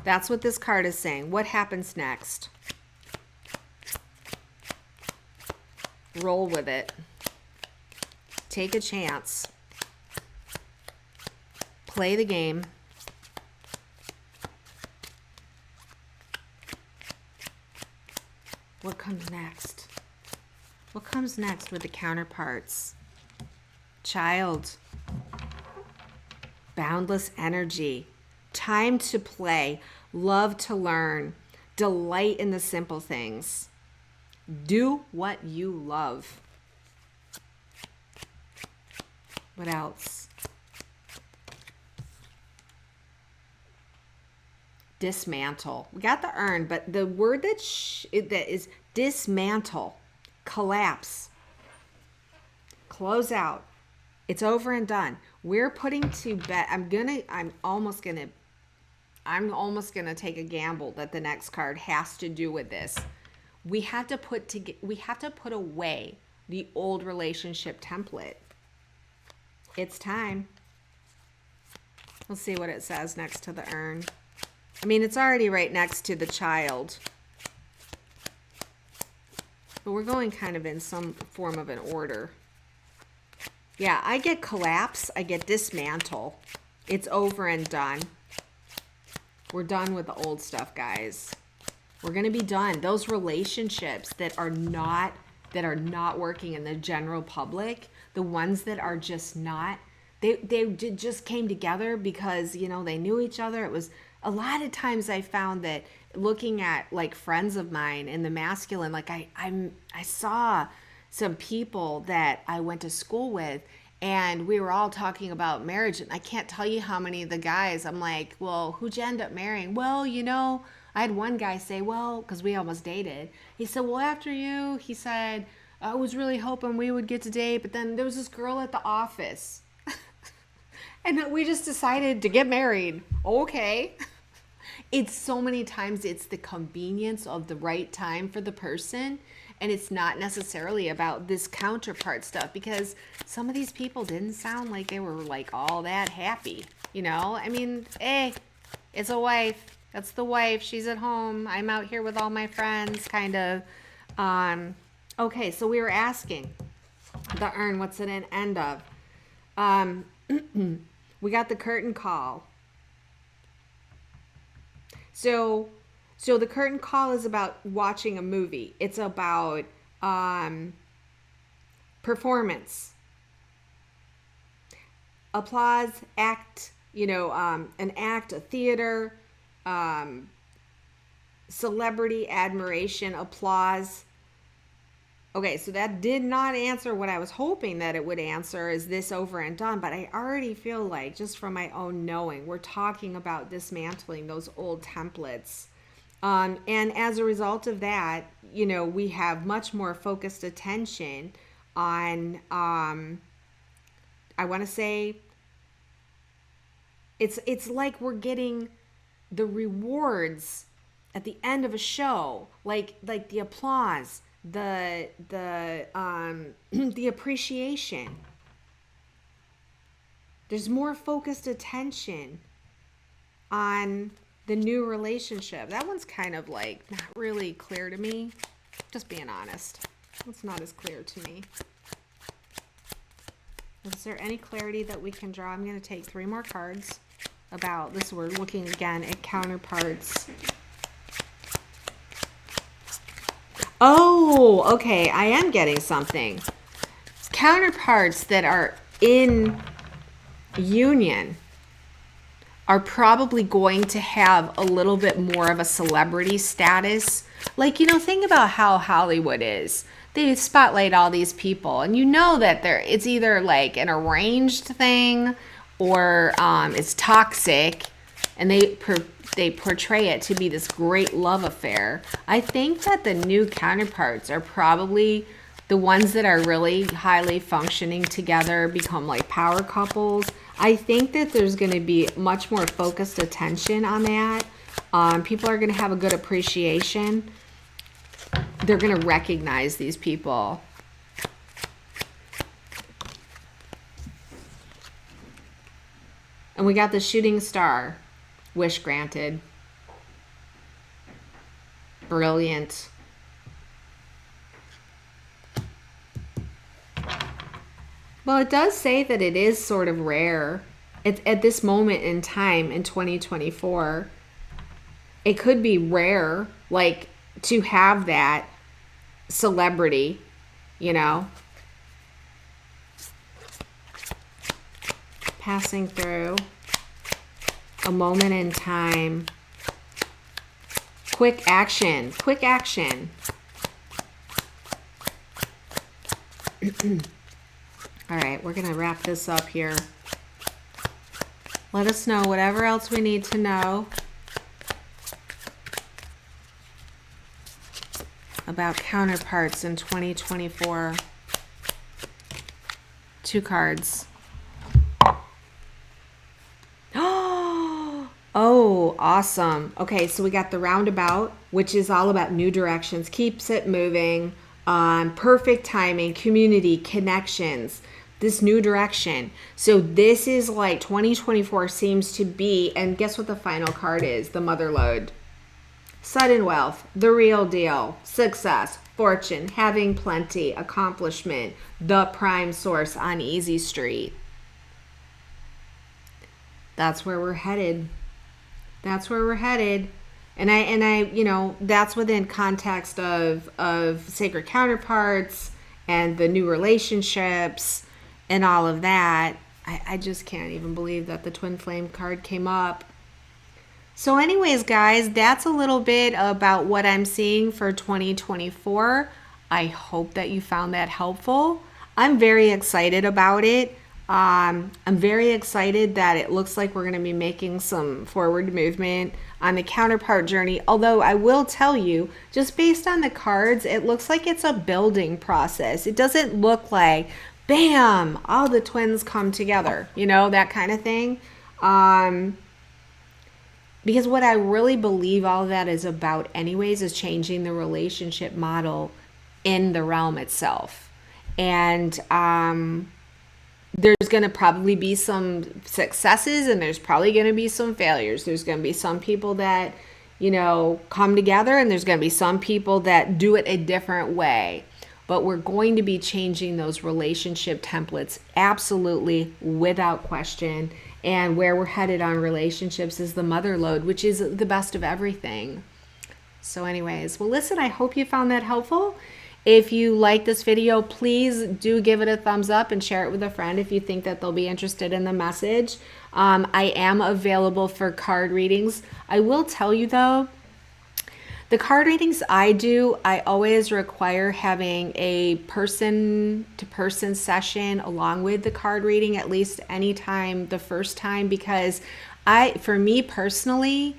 That's what this card is saying. What happens next? Roll with it. Take a chance. Play the game. What comes next? What comes next with the counterparts? Child. Boundless energy. Time to play. Love to learn. Delight in the simple things. Do what you love. What else? Dismantle. We got the urn, but the word that is dismantle, collapse, close out. It's over and done. We're putting to bed. I'm almost gonna take a gamble that the next card has to do with this. We have to put away the old relationship template. It's time. We'll see what it says next to the urn. I mean, it's already right next to the child. But we're going kind of in some form of an order. Yeah, I get collapse. I get dismantle. It's over and done. We're done with the old stuff, guys. We're going to be done. Those relationships that are not working in the general public, the ones that are just not, they just came together because, they knew each other. It was a lot of times I found that looking at like friends of mine in the masculine, like I saw some people that I went to school with, and we were all talking about marriage, and I can't tell you how many of the guys, I'm like, well, who'd you end up marrying? Well, I had one guy say, well, because we almost dated. He said, well, after you, he said, I was really hoping we would get to date, but then there was this girl at the office. And we just decided to get married. Okay. It's so many times it's the convenience of the right time for the person. And it's not necessarily about this counterpart stuff, because some of these people didn't sound like they were like all that happy. I mean, it's a wife. That's the wife. She's at home. I'm out here with all my friends, kind of. Okay, so we were asking the urn, what's it an end of? We got the curtain call. So the curtain call is about watching a movie. It's about performance, applause, act, an act, a theater, celebrity, admiration, applause. Okay, so that did not answer what I was hoping that it would answer, is this over and done. But I already feel like, just from my own knowing, we're talking about dismantling those old templates. And as a result of that, we have much more focused attention on, I want to say, it's like we're getting the rewards at the end of a show, like the applause, the the appreciation. There's more focused attention on the new relationship. That one's kind of like not really clear to me, just being honest. It's not as clear to me. Is there any clarity that we can draw? I'm going to take 3 more cards about this. We're looking again at counterparts. Oh, okay. I am getting something. Counterparts that are in union are probably going to have a little bit more of a celebrity status. Like, you know, think about how Hollywood is. They spotlight all these people, and you know that it's either like an arranged thing or it's toxic, and they portray it to be this great love affair. I think that the new counterparts are probably the ones that are really highly functioning together, become like power couples. I think that there's going to be much more focused attention on that. People are going to have a good appreciation. They're going to recognize these people. And we got the shooting star. Wish granted. Brilliant. Well, it does say that it is sort of rare. At this moment in time in 2024, it could be rare, like, to have that celebrity, you know, passing through a moment in time. Quick action, quick action. All right, we're going to wrap this up here. Let us know whatever else we need to know about counterparts in 2024. 2 cards. Oh, awesome. Okay, so we got the roundabout, which is all about new directions, keeps it moving, perfect timing, community, connections, this new direction. So this is like 2024 seems to be, and guess what the final card is? The mother lode. Sudden wealth, the real deal, success, fortune, having plenty, accomplishment, the prime source on Easy Street. That's where we're headed. That's where we're headed. And I, you know, that's within context of sacred counterparts and the new relationships and all of that. I just can't even believe that the twin flame card came up. So anyways, guys, that's a little bit about what I'm seeing for 2024. I hope that you found that helpful. I'm very excited about it. I'm very excited that it looks like we're going to be making some forward movement on the counterpart journey. Although I will tell you, just based on the cards, it looks like it's a building process. It doesn't look like, bam, all the twins come together, you know, that kind of thing. Because what I really believe all of that is about anyways is changing the relationship model in the realm itself. And there's going to probably be some successes and there's probably going to be some failures. There's going to be some people that, you know, come together, and there's going to be some people that do it a different way. But we're going to be changing those relationship templates absolutely without question. And where we're headed on relationships is the mother lode, which is the best of everything. So anyways, well, listen, I hope you found that helpful. If you like this video, please do give it a thumbs up and share it with a friend if you think that they'll be interested in the message. I am available for card readings. I will tell you though, the card readings I do, I always require having a person-to-person session along with the card reading, at least anytime the first time, because for me personally,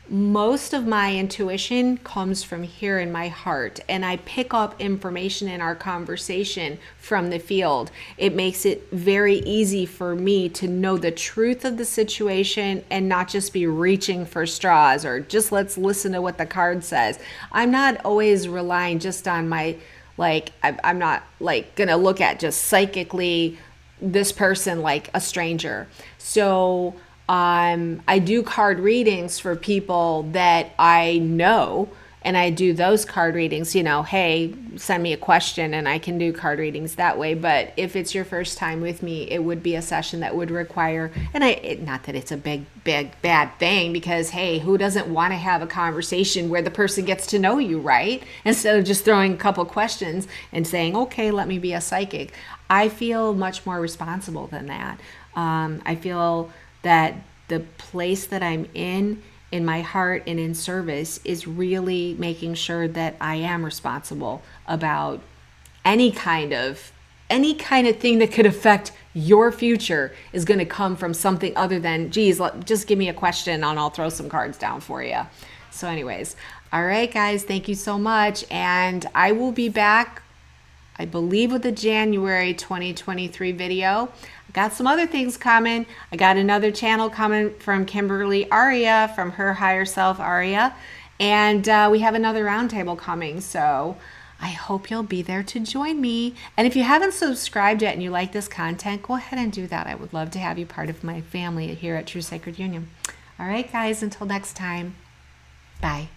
most of my intuition comes from here in my heart, and I pick up information in our conversation from the field. It makes it very easy for me to know the truth of the situation and not just be reaching for straws or just let's listen to what the card says. I'm not always relying just on my, like, I'm not like gonna look at just psychically this person like a stranger. So I do card readings for people that I know and I do those card readings, you know, hey, send me a question and I can do card readings that way. But if it's your first time with me, it would be a session that would require, and not that it's a big bad thing, because hey, who doesn't want to have a conversation where the person gets to know you, right? Instead of just throwing a couple questions and saying, okay, let me be a psychic. I feel much more responsible than that. I feel that the place that I'm in my heart and in service is really making sure that I am responsible about any kind of thing that could affect your future is going to come from something other than, geez, just give me a question and I'll throw some cards down for you. So anyways, all right, guys, thank you so much. And I will be back, I believe, with the January 2023 video. I got some other things coming. I got another channel coming from Kimberley Aria, from her higher self Aria. And we have another roundtable coming. So I hope you'll be there to join me. And if you haven't subscribed yet and you like this content, go ahead and do that. I would love to have you part of my family here at True Sacred Union. All right, guys, until next time, bye.